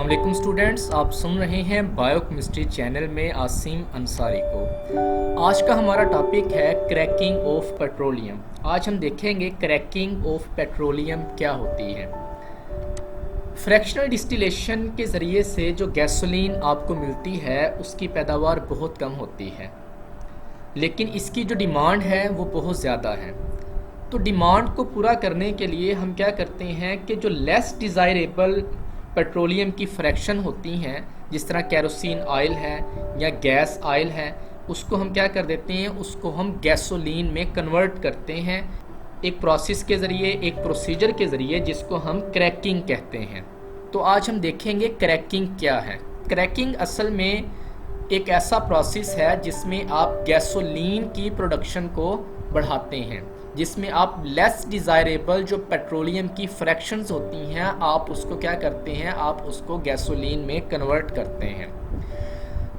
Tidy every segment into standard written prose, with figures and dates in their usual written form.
अस्सलाम स्टूडेंट्स, आप सुन रहे हैं बायोकेमिस्ट्री चैनल में आसिम अंसारी को। आज का हमारा टॉपिक है क्रैकिंग ऑफ पेट्रोलियम। आज हम देखेंगे क्रैकिंग ऑफ पेट्रोलियम क्या होती है। फ्रैक्शनल डिस्टिलेशन के ज़रिए से जो गैसोलीन आपको मिलती है उसकी पैदावार बहुत कम होती है, लेकिन इसकी जो डिमांड है वो बहुत ज़्यादा है। तो डिमांड को पूरा करने के लिए हम क्या करते हैं कि जो लेस डिज़ायरेबल पेट्रोलियम की फ्रैक्शन होती हैं, जिस तरह केरोसिन ऑयल है या गैस ऑयल है, उसको हम क्या कर देते हैं, उसको हम गैसोलीन में कन्वर्ट करते हैं एक प्रोसेस के ज़रिए, एक प्रोसीजर के ज़रिए, जिसको हम क्रैकिंग कहते हैं। तो आज हम देखेंगे क्रैकिंग क्या है। क्रैकिंग असल में एक ऐसा प्रोसेस है जिसमें आप गैसोलीन की प्रोडक्शन को बढ़ाते हैं, जिसमें आप लेस डिज़ायरेबल जो पेट्रोलियम की फ्रैक्शंस होती हैं आप उसको क्या करते हैं, आप उसको गैसोलीन में कन्वर्ट करते हैं।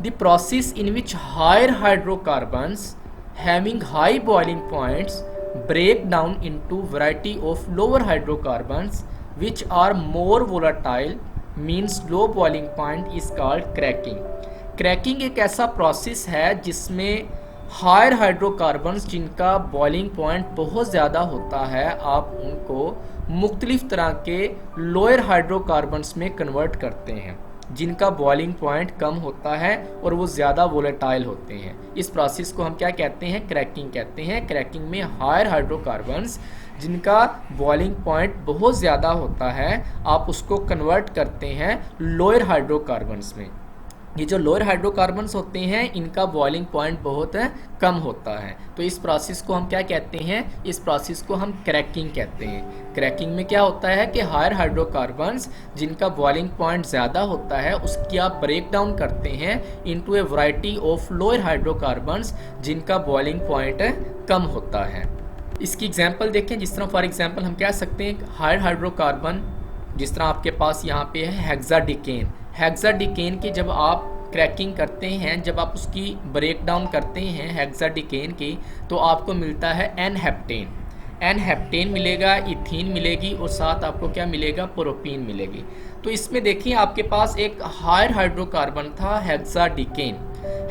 The process in which higher hydrocarbons having high boiling points break down into variety of lower hydrocarbons which are more volatile means low boiling point is called cracking। Cracking एक ऐसा process है जिसमें higher hydrocarbons जिनका boiling point बहुत ज़्यादा होता है, आप उनको मुख्तलिफ तरह के लोअर हाइड्रोकार्बन्स में कन्वर्ट करते हैं जिनका बॉइलिंग पॉइंट कम होता है और वो ज़्यादा वोलेटाइल होते हैं। इस प्रोसेस को हम क्या कहते हैं, क्रैकिंग कहते हैं। क्रैकिंग में हायर हाइड्रोकार्बन्स जिनका बॉइलिंग पॉइंट बहुत ज़्यादा होता है, आप उसको कन्वर्ट करते हैं लोअर हाइड्रोकार्बन्स में। ये जो लोअर हाइड्रोकार्बन्स होते हैं इनका बॉइलिंग पॉइंट बहुत कम होता है। तो इस प्रोसेस को हम क्या कहते हैं, इस प्रोसेस को हम क्रैकिंग कहते हैं। क्रैकिंग में क्या होता है कि हायर हाइड्रोकार्बन्स जिनका बॉइलिंग पॉइंट ज़्यादा होता है उसकी आप ब्रेक डाउन करते हैं into A variety of lower hydrocarbons जिनका बॉइलिंग पॉइंट कम होता है। इसकी एग्जाम्पल देखें, जिस तरह फॉर एग्जाम्पल हम कह सकते हैं हायर हाइड्रोकार्बन, जिस तरह आपके पास यहाँ पे है हेक्साडिकेन। हेक्साडिकेन की जब आप क्रैकिंग करते हैं, जब आप उसकी ब्रेक डाउन करते हैं हेक्साडिकेन की, तो आपको मिलता है एन हेप्टेन। एन हेप्टेन मिलेगा, इथीन मिलेगी और साथ आपको क्या मिलेगा, प्रोपीन मिलेगी। तो इसमें देखिए आपके पास एक हायर हाइड्रोकार्बन था हेक्साडिकेन।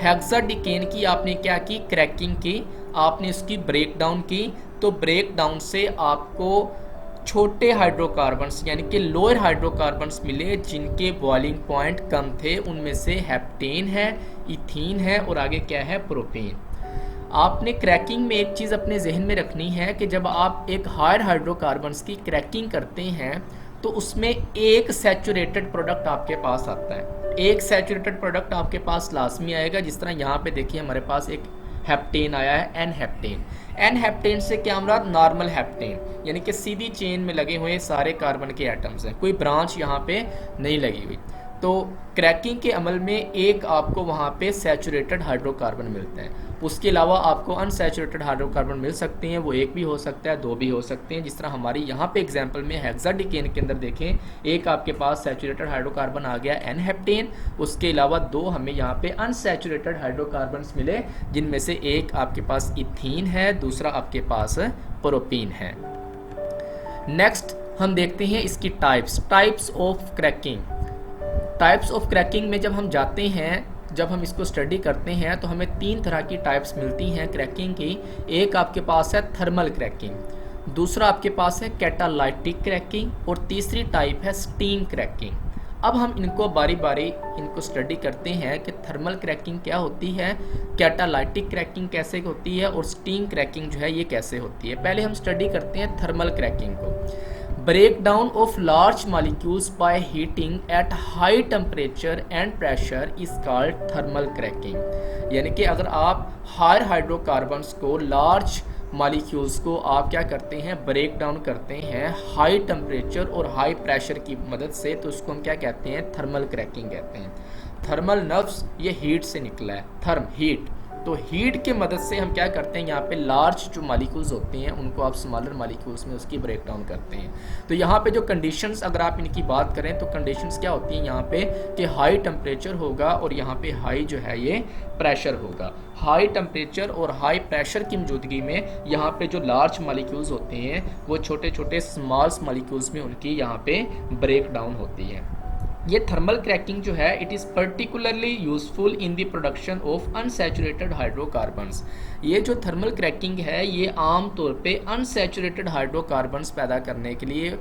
हेक्साडिकेन की आपने क्या की, क्रैकिंग की, आपने उसकी ब्रेक डाउन की। तो ब्रेक डाउन से आपको छोटे हाइड्रोकार्बन्स यानी कि लोअर हाइड्रोकार्बन्स मिले जिनके बॉइलिंग पॉइंट कम थे। उनमें से हेप्टेन है, इथीन है और आगे क्या है, प्रोपेन। आपने क्रैकिंग में एक चीज़ अपने जहन में रखनी है कि जब आप एक हायर हाइड्रोकार्बन्स की क्रैकिंग करते हैं तो उसमें एक सैचुरेटेड प्रोडक्ट आपके पास आता है। एक सैचुरेटेड प्रोडक्ट आपके पास लाजमी आएगा। जिस तरह यहाँ पे देखिए हमारे पास एक हेप्टेन आया है, एन हेप्टेन। एन हेप्टेन से क्या मुराद, नॉर्मल हेप्टेन, यानी कि सीधी चेन में लगे हुए सारे कार्बन के एटम्स हैं, कोई ब्रांच यहाँ पे नहीं लगी हुई। तो क्रैकिंग के अमल में एक आपको वहाँ पे सैचुरेटेड हाइड्रोकार्बन मिलते हैं, उसके अलावा आपको अनसैचुरेटेड हाइड्रोकार्बन मिल सकते हैं। वो एक भी हो सकता है, दो भी हो सकते हैं। जिस तरह हमारी यहाँ पे एग्जांपल में हेक्साडिकेन के अंदर देखें, एक आपके पास सैचुरेटेड हाइड्रोकार्बन आ गया एन हेप्टेन, उसके अलावा दो हमें यहाँ पे अनसैचुरेटेड हाइड्रोकार्बन्स मिले जिनमें से एक आपके पास इथीन है, दूसरा आपके पास प्रोपीन है। नेक्स्ट हम देखते हैं इसकी types of cracking. Types of cracking में जब हम जाते हैं, जब हम इसको स्टडी करते हैं तो हमें तीन तरह की टाइप्स मिलती हैं क्रैकिंग की। एक आपके पास है थर्मल क्रैकिंग, दूसरा आपके पास है कैटालाइटिक क्रैकिंग और तीसरी टाइप है स्टीम क्रैकिंग। अब हम इनको बारी बारी इनको स्टडी करते हैं कि थर्मल क्रैकिंग क्या होती है, कैटालाइटिक क्रैकिंग कैसे होती है और स्टीम क्रैकिंग जो है ये कैसे होती है। पहले हम स्टडी करते हैं थर्मल क्रैकिंग को। Breakdown of large molecules by heating at high temperature and pressure is called thermal cracking। यानी कि अगर आप हायर हाइड्रोकार्बन्स को, लार्ज मॉलिक्यूल्स को आप क्या करते हैं, ब्रेक डाउन करते हैं हाई टेम्परेचर और हाई प्रेशर की मदद से, तो उसको हम क्या कहते हैं, थर्मल क्रैकिंग कहते हैं। थर्मल लफ्ज़ ये हीट से निकला है, थर्म हीट। तो हीट के मदद से हम क्या करते हैं, यहाँ पे लार्ज जो मॉलिक्यूल्स होते हैं उनको आप स्मॉलर मॉलिक्यूल्स में उसकी ब्रेक डाउन करते हैं। तो यहाँ पे जो कंडीशंस अगर आप इनकी बात करें तो कंडीशंस क्या होती हैं यहाँ पे कि हाई टेम्परेचर होगा और यहाँ पे हाई जो है ये प्रेशर होगा। हाई टेम्परेचर और हाई प्रेशर की मौजूदगी में यहाँ पे जो लार्ज मॉलिक्यूल्स होते हैं वो छोटे छोटे स्मॉल मॉलिक्यूल्स में उनकी यहाँ पे ब्रेक डाउन होती है। ये थर्मल क्रैकिंग जो है it is particularly useful in the production of unsaturated hydrocarbons. ये जो थर्मल क्रैकिंग है ये आम तौर पे अनसैचुरेटेड हाइड्रोकार्बन्स पैदा करने के लिए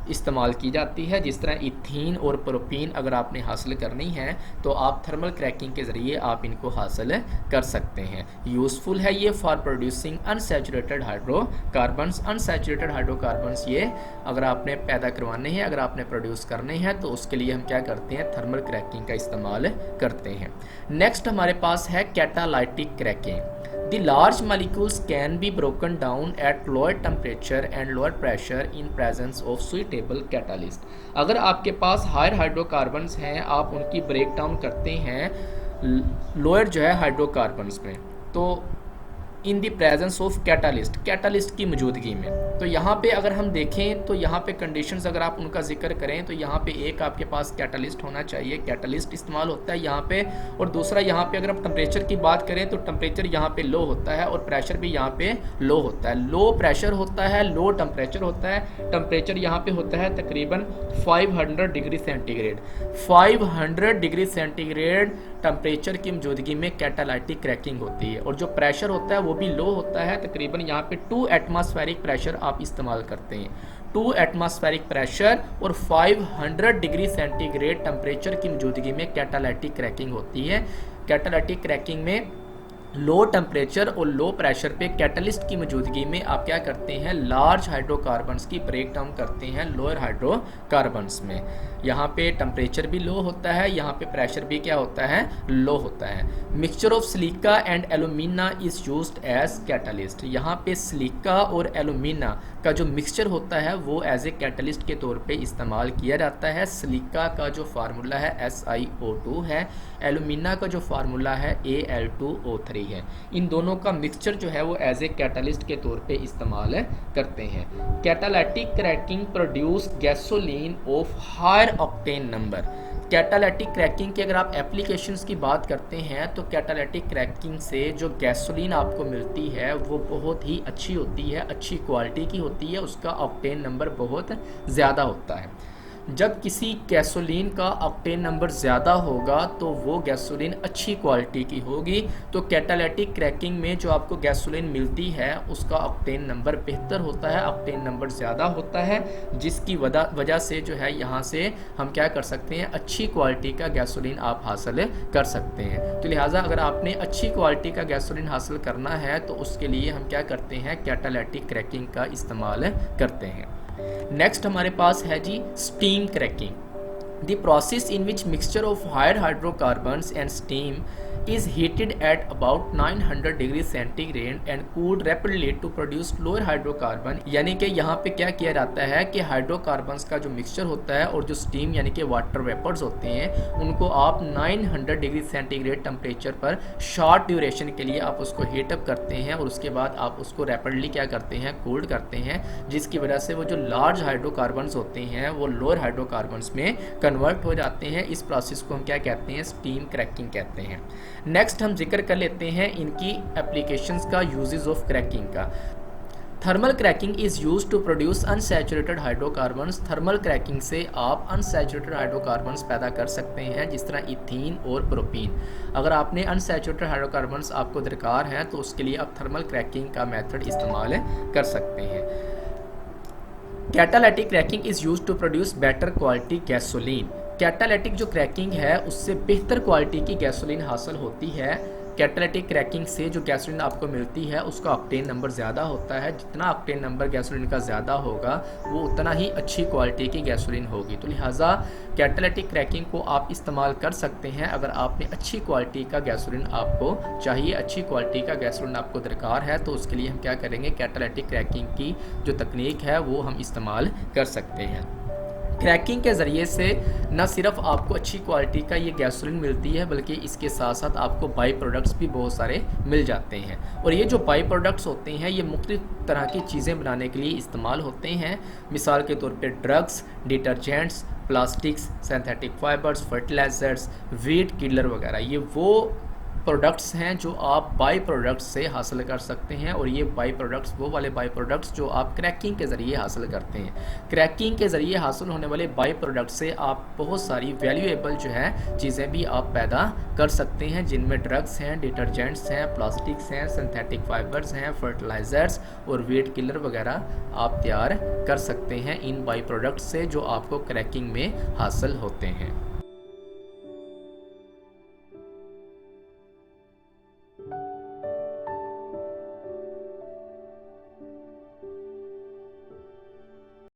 इस्तेमाल की जाती है। जिस तरह इथीन और प्रोपीन अगर आपने हासिल करनी है तो आप थर्मल क्रैकिंग के ज़रिए आप इनको हासिल कर सकते हैं। यूज़फुल है ये for producing unsaturated hydrocarbons. Unsaturated hydrocarbons ये अगर आपने पैदा करवाने हैं, अगर आपने प्रोड्यूस करने हैं तो उसके लिए हम क्या करते हैं, थर्मल क्रैकिंग का इस्तेमाल करते हैं। नेक्स्ट हमारे पास है catalytic cracking. The large molecules can be broken down at lower temperature and lower pressure in presence of suitable catalyst। अगर आपके पास हायर हाइड्रोकार्बन्स हैं, आप उनकी ब्रेक डाउन करते हैं लोअर जो है हाइड्रोकार्बन्स में, तो in the presence of catalyst, catalyst की मौजूदगी में। तो यहाँ पे अगर हम देखें तो यहाँ पे कंडीशंस अगर आप उनका जिक्र करें तो यहाँ पे एक आपके पास कैटालिस्ट होना चाहिए, कैटालिस्ट इस्तेमाल होता है यहाँ पे। और दूसरा यहाँ पे अगर हम टेम्परेचर की बात करें तो टेम्परेचर यहाँ पे लो होता है और प्रेशर भी यहाँ पे लो होता है। लो प्रेशर होता है, लो टेम्परेचर होता है। टेम्परेचर यहाँ पे होता है तकरीबन 500 degree centigrade. 500 degree centigrade temperature की मौजूदगी में कैटालाइटिक क्रैकिंग होती है। और जो प्रेशर होता है वो भी लो होता है, तकरीबन यहाँ पे 2 एटमॉस्फेरिक प्रेशर आप इस्तेमाल करते हैं। 2 एटमॉस्फेरिक प्रेशर और 500 डिग्री सेंटीग्रेड टेम्परेचर की मौजूदगी में कैटालाइटिक क्रैकिंग होती है। कैटालाइटिक क्रैकिंग में लो टेम्परेचर और लो प्रेशर पे कैटलिस्ट की मौजूदगी में आप क्या करते हैं, लार्ज हाइड्रोकार्बन्स की ब्रेक डाउन करते हैं लोअर हाइड्रोकार्बन्स में। यहाँ पे टेम्परेचर भी लो होता है, यहाँ पे प्रेशर भी क्या होता है, लो होता है। Mixture of silica and alumina is used as catalyst. यहाँ पे सिलिका और एलुमिना का जो मिक्सचर होता है वो एज ए कैटलिस्ट के तौर पे इस्तेमाल किया जाता है। सिलिका का जो फार्मूला है SiO2 है, एलुमिना का जो फार्मूला है Al2O3 है। इन दोनों का मिक्सचर जो है वो एज ए कैटलिस्ट के तौर पे इस्तेमाल करते हैं। Catalytic cracking produce gasoline of higher octane number. Catalytic cracking की अगर आप एप्लीकेशंस की बात करते हैं तो कैटालाइटिक क्रैकिंग से जो गैसोलीन आपको मिलती है वो बहुत ही अच्छी होती है, अच्छी क्वालिटी की होती है, उसका ऑक्टेन नंबर बहुत ज़्यादा होता है। जब किसी गैसोलीन का ऑक्टेन नंबर ज़्यादा होगा तो वो गैसोलीन अच्छी क्वालिटी की होगी। तो कैटालाइटिक क्रैकिंग में जो आपको गैसोलीन मिलती है उसका ऑक्टेन नंबर बेहतर होता है, ऑक्टेन नंबर ज़्यादा होता है, जिसकी वजह से जो है यहाँ से हम क्या कर सकते हैं, अच्छी क्वालिटी का गैसोलीन आप हासिल कर सकते हैं। तो लिहाजा अगर आपने अच्छी क्वालिटी का गैसोलीन हासिल करना है तो उसके लिए हम क्या करते हैं, कैटालाइटिक क्रैकिंग का इस्तेमाल करते हैं। नेक्स्ट हमारे पास है जी steam cracking. The process in which mixture of higher hydrocarbons and steam is heated at about 900 degree centigrade and cooled rapidly to produce lower hydrocarbon. यानी कि यहाँ पे क्या किया जाता है कि हाइड्रोकार्बन्स का जो मिक्सचर होता है और जो स्टीम यानी कि वाटर वेपर्स होते हैं उनको आप 900 डिग्री सेंटीग्रेड टेम्परेचर पर शॉर्ट ड्यूरेशन के लिए आप उसको हीटअप करते हैं और उसके बाद आप उसको रैपिडली क्या करते हैं, कूल्ड करते हैं, जिसकी वजह से वो जो लार्ज हाइड्रोकार्बन्स होते हैं वो लोअर हाइड्रोकार्बन्स में कन्वर्ट हो जाते हैं। इस प्रोसेस को हम क्या कहते हैं, स्टीम क्रैकिंग कहते हैं। नेक्स्ट हम जिक्र कर लेते हैं इनकी एप्लीकेशंस का, यूजेस ऑफ क्रैकिंग का। Thermal cracking is use to produce unsaturated hydrocarbons. Thermal cracking से आप अनसैचुरेटेड हाइड्रोकार्बन्स पैदा कर सकते हैं, जिस तरह इथीन और प्रोपीन। अगर आपने अनसैचुरेटेड हाइड्रोकार्बन्स आपको दरकार हैं तो उसके लिए आप थर्मल क्रैकिंग का मेथड इस्तेमाल कर सकते हैं। Catalytic cracking is use to produce better quality gasoline. Catalytic जो क्रैकिंग है उससे बेहतर क्वालिटी की गैसोलीन हासिल होती है। कैटालाइटिक क्रैकिंग से जो गैसोलीन आपको मिलती है उसका ऑक्टेन नंबर ज़्यादा होता है। जितना ऑक्टेन नंबर गैसोलीन का ज़्यादा होगा वो उतना ही अच्छी क्वालिटी की गैसोलीन होगी। तो लिहाजा कैटालाइटिक क्रैकिंग को आप इस्तेमाल कर सकते हैं अगर आपने अच्छी क्वालिटी का गैसोलीन आपको चाहिए, अच्छी क्वालिटी का गैसोलीन आपको दरकार है तो उसके लिए हम क्या करेंगे, कैटालाइटिक क्रैकिंग की जो तकनीक है वो हम इस्तेमाल कर सकते हैं। क्रैकिंग के ज़रिए से न सिर्फ आपको अच्छी क्वालिटी का ये गैसोलीन मिलती है बल्कि इसके साथ साथ आपको बाई प्रोडक्ट्स भी बहुत सारे मिल जाते हैं। और ये जो बाई प्रोडक्ट्स होते हैं ये मुख्तलिफ तरह की चीज़ें बनाने के लिए इस्तेमाल होते हैं। मिसाल के तौर पे drugs, detergents, plastics, synthetic fibres, fertilisers, weed killer वगैरह, ये वो प्रोडक्ट्स हैं जो आप बाई प्रोडक्ट्स से हासिल कर सकते हैं, और ये बाई प्रोडक्ट्स वो वाले बाई प्रोडक्ट्स जो आप क्रैकिंग के ज़रिए हासिल करते हैं। क्रैकिंग के ज़रिए हासिल होने वाले बाई प्रोडक्ट्स से आप बहुत सारी वैल्यूएबल जो है चीज़ें भी आप पैदा कर सकते हैं, जिनमें ड्रग्स हैं, डिटर्जेंट्स हैं, प्लास्टिक्स हैं, सिंथेटिक फाइबर्स हैं, फर्टिलाइज़र्स और वीड किलर वगैरह आप तैयार कर सकते हैं इन बाई प्रोडक्ट्स से जो आपको क्रैकिंग में हासिल होते हैं।